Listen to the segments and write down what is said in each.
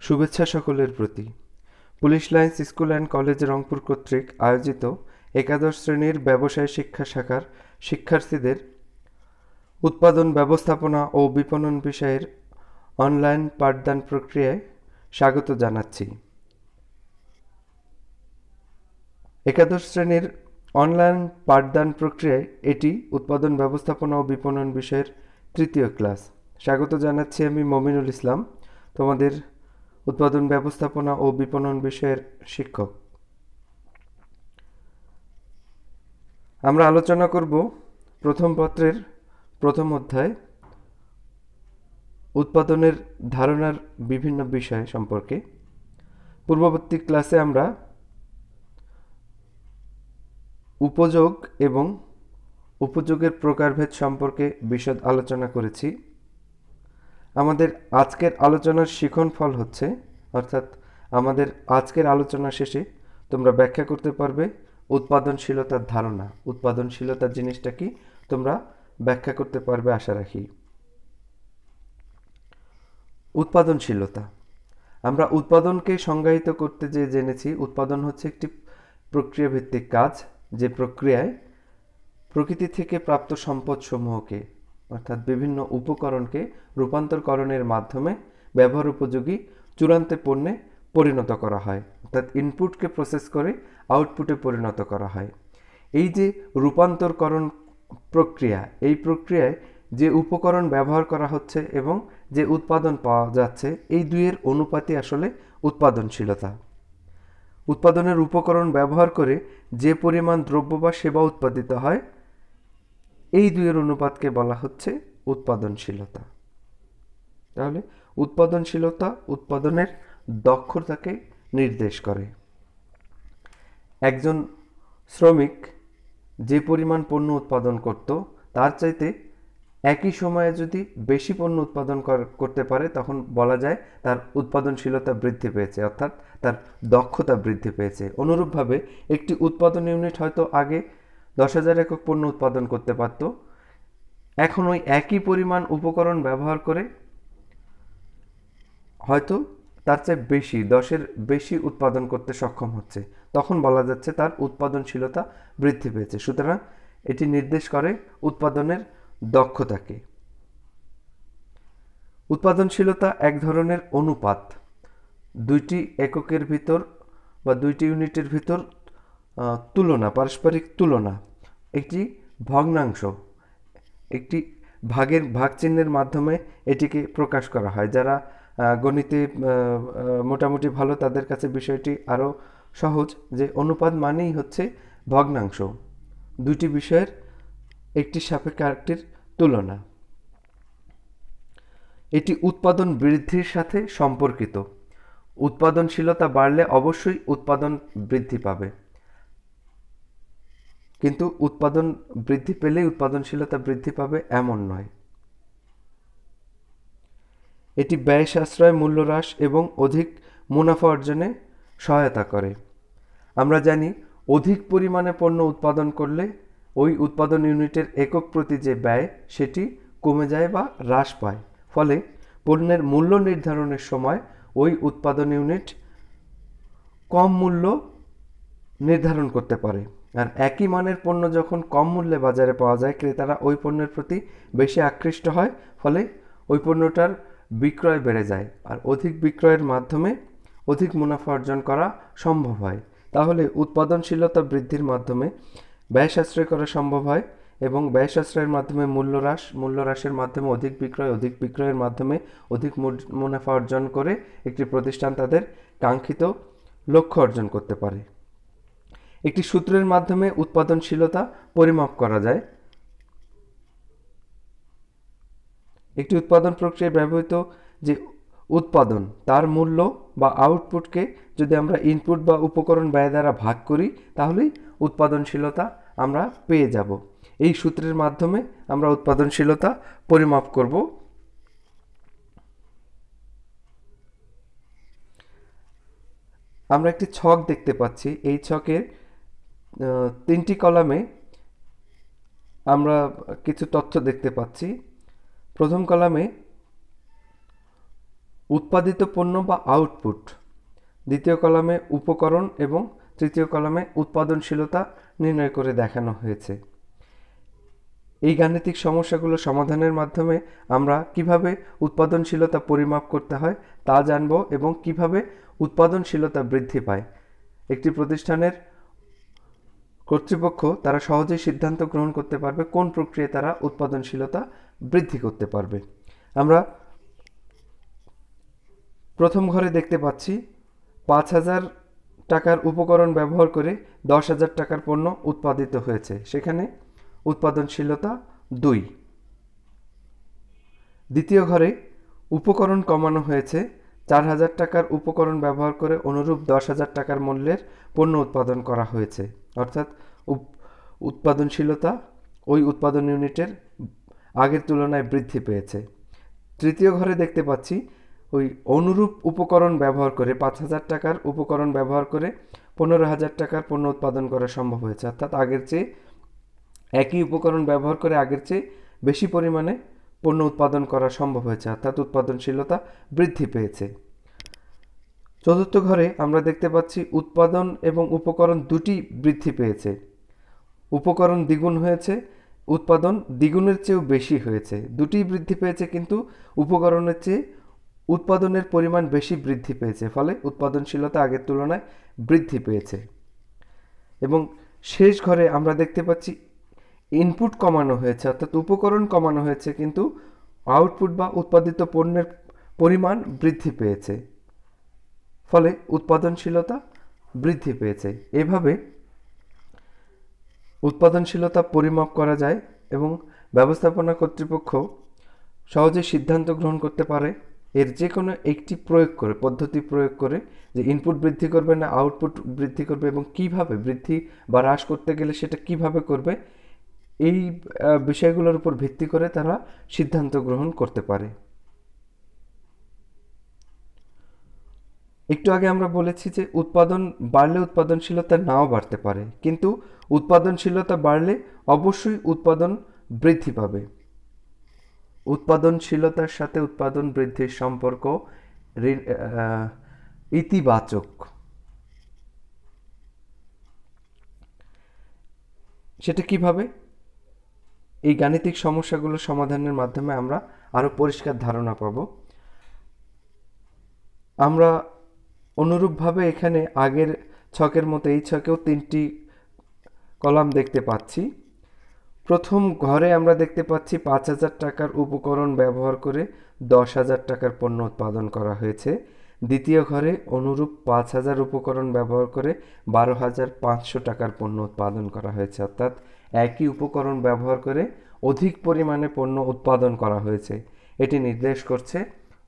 শুভেচ্ছা সকলের প্রতি। Police lines school and college Rangpur কর্তৃক আয়োজিত একাদশ শ্রেণীর ব্যবসায় শিক্ষা শাখার শিক্ষার্থীদের উৎপাদন ব্যবস্থাপনা ও বিপণন বিষয়ের অনলাইন পাঠদান প্রক্রিয়ায় স্বাগত জানাচ্ছি। একাদশ শ্রেণীর অনলাইন পাঠদান প্রক্রিয়ায় এটি উৎপাদন ব্যবস্থাপনা ও বিপণন বিষয়ের তৃতীয় ক্লাস। স্বাগত জানাচ্ছি আমি মমিনুল ইসলাম, তোমাদের উৎপাদন ব্যবস্থাপনা ও বিপণন বিষয়ের শিক্ষক। আমরা আলোচনা করব প্রথম পত্রের প্রথম অধ্যায় উৎপাদনের ধারণার বিভিন্ন বিষয় সম্পর্কে। পূর্ববর্তী ক্লাসে আমরা উপযোগ এবং উপযোগের প্রকারভেদ সম্পর্কে বিশদ আলোচনা করেছি। আমাদের আজকের আলোচনার শিখন ফল হচ্ছে, অর্থাৎ আমাদের আজকের আলোচনা শেষে তোমরা ব্যাখ্যা করতে পারবে উৎপাদনশীলতার ধারণা। উৎপাদনশীলতার জিনিসটা কি তোমরা ব্যাখ্যা করতে পারবে আশা রাখি। উৎপাদনশীলতা, আমরা উৎপাদনকে সংজ্ঞায়িত করতে যে জেনেছি, উৎপাদন হচ্ছে একটি প্রক্রিয়া ভিত্তিক কাজ, যে প্রক্রিয়ায় প্রকৃতি থেকে প্রাপ্ত সম্পদসমূহকে অর্থাৎ বিভিন্ন উপকরণকে রূপান্তরকরণের মাধ্যমে ব্যবহার উপযোগী চূড়ান্ত পণ্যে পরিণত করা হয়, অর্থাৎ ইনপুটকে প্রসেস করে আউটপুটে পরিণত করা হয়। এই যে রূপান্তরকরণ প্রক্রিয়া, এই প্রক্রিয়ায় যে উপকরণ ব্যবহার করা হচ্ছে এবং যে উৎপাদন পাওয়া যাচ্ছে, এই দুইয়ের অনুপাতই আসলে উৎপাদনশীলতা। উৎপাদনের উপকরণ ব্যবহার করে যে পরিমাণ দ্রব্য বা সেবা উৎপাদিত হয়, এই দুইয়ের অনুপাতকে বলা হচ্ছে উৎপাদনশীলতা। তাহলে উৎপাদনশীলতা উৎপাদনের দক্ষতাকে নির্দেশ করে। একজন শ্রমিক যে পরিমাণ পণ্য উৎপাদন করত, তার চাইতে একই সময়ে যদি বেশি পণ্য উৎপাদন করতে পারে, তখন বলা যায় তার উৎপাদনশীলতা বৃদ্ধি পেয়েছে, অর্থাৎ তার দক্ষতা বৃদ্ধি পেয়েছে। অনুরূপভাবে একটি উৎপাদন ইউনিট হয়তো আগে 10,000 একক পণ্য উৎপাদন করতে পারত, এখন ওই একই পরিমাণ উপকরণ ব্যবহার করে হয়তো তার চেয়ে বেশি 10-এর বেশি উৎপাদন করতে সক্ষম হচ্ছে, তখন বলা যাচ্ছে তার উৎপাদনশীলতা বৃদ্ধি পেয়েছে। সুতরাং এটি নির্দেশ করে উৎপাদনের দক্ষতাকে। উৎপাদনশীলতা এক ধরনের অনুপাত, দুইটি এককের ভিতর বা দুইটি ইউনিটের ভিতর তুলনা, পারস্পরিক তুলনা, একটি ভগ্নাংশ, একটি ভাগ চিহ্নের মাধ্যমে এটিকে প্রকাশ করা হয়। যারা গণিতে মোটামুটি ভালো, তাদের কাছে বিষয়টি আরও সহজ, যে অনুপাত মানেই হচ্ছে ভগ্নাংশ, দুইটি বিষয়ের একটি সাপেক্ষে আরেকটির তুলনা। এটি উৎপাদন বৃদ্ধির সাথে সম্পর্কিত। উৎপাদনশীলতা বাড়লে অবশ্যই উৎপাদন বৃদ্ধি পাবে, কিন্তু উৎপাদন বৃদ্ধি পেলেই উৎপাদনশীলতা বৃদ্ধি পাবে এমন নয়। এটি ব্যয় সাশ্রয়, মূল্য হ্রাস এবং অধিক মুনাফা অর্জনে সহায়তা করে। আমরা জানি অধিক পরিমাণে পণ্য উৎপাদন করলে ওই উৎপাদন ইউনিটের একক প্রতি যে ব্যয়, সেটি কমে যায় বা হ্রাস পায়। ফলে পণ্যের মূল্য নির্ধারণের সময় ওই উৎপাদন ইউনিট কম মূল্য নির্ধারণ করতে পারে। আর একই মানের পণ্য যখন কম মূল্যে বাজারে পাওয়া যায়, ক্রেতারা ওই পণ্যের প্রতি বেশি আকৃষ্ট হয়, ফলে ওই পণ্যটার বিক্রয় বেড়ে যায়, আর অধিক বিক্রয়ের মাধ্যমে অধিক মুনাফা অর্জন করা সম্ভব হয়। তাহলে উৎপাদনশীলতা বৃদ্ধির মাধ্যমে ব্যয় সাশ্রয় করা সম্ভব হয়, এবং ব্যয় সাশ্রয়ের মাধ্যমে মূল্য হ্রাসের মাধ্যমে অধিক বিক্রয়ের মাধ্যমে অধিক মুনাফা অর্জন করে একটি প্রতিষ্ঠান তাদের কাঙ্ক্ষিত লক্ষ্য অর্জন করতে পারে। একটি সূত্রের মাধ্যমে উৎপাদনশীলতা পরিমাপ করা যায়। একটি উৎপাদন প্রক্রিয়ায় ব্যবহৃত যে উৎপাদন, তার মূল্য বা আউটপুটকে যদি আমরা ইনপুট বা উপকরণ ব্যয় দ্বারা ভাগ করি, তাহলেই উৎপাদনশীলতা আমরা পেয়ে যাব। এই সূত্রের মাধ্যমে আমরা উৎপাদনশীলতা পরিমাপ করব। আমরা একটি ছক দেখতে পাচ্ছি। এই ছকের 3টি কলামে আমরা কিছু তথ্য দেখতে পাচ্ছি। প্রথম কলামে উৎপাদিত পণ্য বা আউটপুট, দ্বিতীয় কলামে উপকরণ এবং তৃতীয় কলামে উৎপাদনশীলতা নির্ণয় করে দেখানো হয়েছে। এই গাণিতিক সমস্যাগুলো সমাধানের মাধ্যমে আমরা কিভাবে উৎপাদনশীলতা পরিমাপ করতে হয় তা জানব এবং কিভাবে উৎপাদনশীলতা বৃদ্ধি পায়। একটি প্রতিষ্ঠানের কর্তৃপক্ষ তারা সহজেই সিদ্ধান্ত গ্রহণ করতে পারবে কোন প্রক্রিয়ায় তারা উৎপাদনশীলতা বৃদ্ধি করতে পারবে। আমরা প্রথম ঘরে দেখতে পাচ্ছি 5,000 টাকার উপকরণ ব্যবহার করে 10,000 টাকার পণ্য উৎপাদিত হয়েছে, সেখানে উৎপাদনশীলতা 2। দ্বিতীয় ঘরে উপকরণ কমানো হয়েছে, 4,000 টাকার উপকরণ ব্যবহার করে অনুরূপ 10,000 টাকার মূল্যের পণ্য উৎপাদন করা হয়েছে, অর্থাৎ উৎপাদনশীলতা ওই উৎপাদন ইউনিটের আগের তুলনায় বৃদ্ধি পেয়েছে। তৃতীয় ঘরে দেখতে পাচ্ছি ওই অনুরূপ উপকরণ ব্যবহার করে 5,000 টাকার উপকরণ ব্যবহার করে 15,000 টাকার পণ্য উৎপাদন করা সম্ভব হয়েছে, অর্থাৎ আগের চেয়ে একই উপকরণ ব্যবহার করে আগের চেয়ে বেশি পরিমাণে পণ্য উৎপাদন করা সম্ভব হয়েছে, অর্থাৎ উৎপাদনশীলতা বৃদ্ধি পেয়েছে। চতুর্থ ঘরে আমরা দেখতে পাচ্ছি উৎপাদন এবং উপকরণ দুটি বৃদ্ধি পেয়েছে, উপকরণ দ্বিগুণ হয়েছে, উৎপাদন দ্বিগুণের চেয়েও বেশি হয়েছে। দুটি বৃদ্ধি পেয়েছে কিন্তু উপকরণের চেয়ে উৎপাদনের পরিমাণ বেশি বৃদ্ধি পেয়েছে, ফলে উৎপাদনশীলতা আগের তুলনায় বৃদ্ধি পেয়েছে। এবং শেষ ঘরে আমরা দেখতে পাচ্ছি ইনপুট কমানো হয়েছে, অর্থাৎ উপকরণ কমানো হয়েছে কিন্তু আউটপুট বা উৎপাদিত পণ্যের পরিমাণ বৃদ্ধি পেয়েছে, ফলে উৎপাদনশীলতা বৃদ্ধি পেয়েছে। এভাবে উৎপাদনশীলতা পরিমাপ করা যায় এবং ব্যবস্থাপনা কর্তৃপক্ষ সহজে সিদ্ধান্ত গ্রহণ করতে পারে এর যে কোনো একটি পদ্ধতি প্রয়োগ করে যে ইনপুট বৃদ্ধি করবে না আউটপুট বৃদ্ধি করবে এবং কিভাবে বৃদ্ধি বা হ্রাস করতে গেলে সেটা কিভাবে করবে, এই বিষয়গুলোর উপর ভিত্তি করে তারা সিদ্ধান্ত গ্রহণ করতে পারে। একটু আগে আমরা বলেছি যে উৎপাদন বাড়লে উৎপাদনশীলতা নাও বাড়তে পারে, কিন্তু উৎপাদনশীলতা বাড়লে অবশ্যই উৎপাদন বৃদ্ধি পাবে। উৎপাদনশীলতার সাথে উৎপাদন বৃদ্ধির সম্পর্ক ইতিবাচক। সেটা কিভাবে? এই গাণিতিক সমস্যাগুলো সমাধানের মাধ্যমে আমরা আরো পরিষ্কার ধারণা পাব। আমরা অনুরূপভাবে এখানে আগের ছকের মতো এই ছকেও 3টি কলাম দেখতে পাচ্ছি। প্রথম ঘরে আমরা দেখতে পাচ্ছি 5,000 টাকার উপকরণ ব্যবহার করে 10,000 টাকার পণ্য উৎপাদন করা হয়েছে। দ্বিতীয় ঘরে অনুরূপ 5,000 উপকরণ ব্যবহার করে 12,500 টাকার পণ্য উৎপাদন করা হয়েছে, অর্থাৎ একই উপকরণ ব্যবহার করে অধিক পরিমাণে পণ্য উৎপাদন করা হয়েছে। এটি নির্দেশ করছে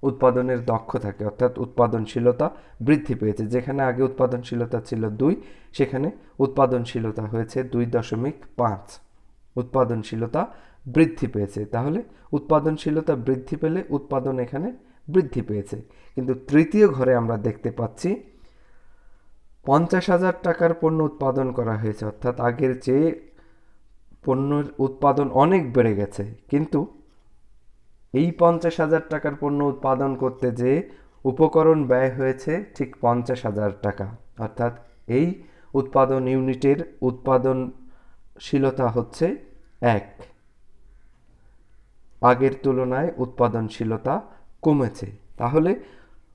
উৎপাদনের দক্ষতাকে, অর্থাৎ উৎপাদনশীলতা বৃদ্ধি পেয়েছে। যেখানে আগে উৎপাদনশীলতা ছিল 2, সেখানে উৎপাদনশীলতা হয়েছে 2.5। উৎপাদনশীলতা বৃদ্ধি পেয়েছে, তাহলে উৎপাদনশীলতা বৃদ্ধি পেলে উৎপাদন এখানে বৃদ্ধি পেয়েছে। কিন্তু তৃতীয় ঘরে আমরা দেখতে পাচ্ছি 50,000 টাকার পণ্য উৎপাদন করা হয়েছে, অর্থাৎ আগের চেয়ে পণ্যের উৎপাদন অনেক বেড়ে গেছে, কিন্তু এই 50,000 টাকার পণ্য উৎপাদন করতে যে উপকরণ ব্যয় হয়েছে ঠিক 50,000 টাকা, অর্থাৎ এই উৎপাদন ইউনিটের উৎপাদনশীলতা হচ্ছে 1। আগের তুলনায় উৎপাদনশীলতা কমেছে। তাহলে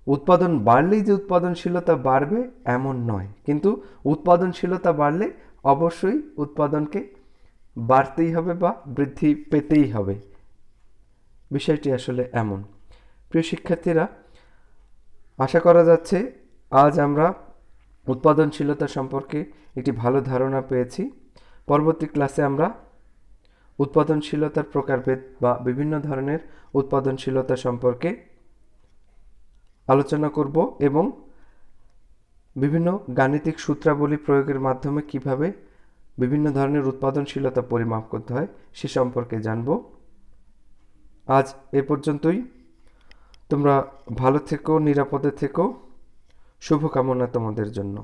উৎপাদন বাড়লেই যে উৎপাদনশীলতা বাড়বে এমন নয়, কিন্তু উৎপাদনশীলতা বাড়লে অবশ্যই উৎপাদনকে বাড়তেই হবে বা বৃদ্ধি পেতেই হবে। বিষয়টি আসলে এমন। প্রিয় শিক্ষার্থীরা, আশা করা যাচ্ছে আজ আমরা উৎপাদনশীলতা সম্পর্কে একটি ভালো ধারণা পেয়েছি। পরবর্তী ক্লাসে আমরা উৎপাদনশীলতার প্রকারভেদ বা বিভিন্ন ধরনের উৎপাদনশীলতা সম্পর্কে আলোচনা করব এবং বিভিন্ন গাণিতিক সূত্রাবলী প্রয়োগের মাধ্যমে কিভাবে বিভিন্ন ধরনের উৎপাদনশীলতা পরিমাপ করতে হয় সে সম্পর্কে জানব। আজ এ পর্যন্তই। তোমরা ভালো থেকো, নিরাপদে থেকো। শুভকামনা তোমাদের জন্য।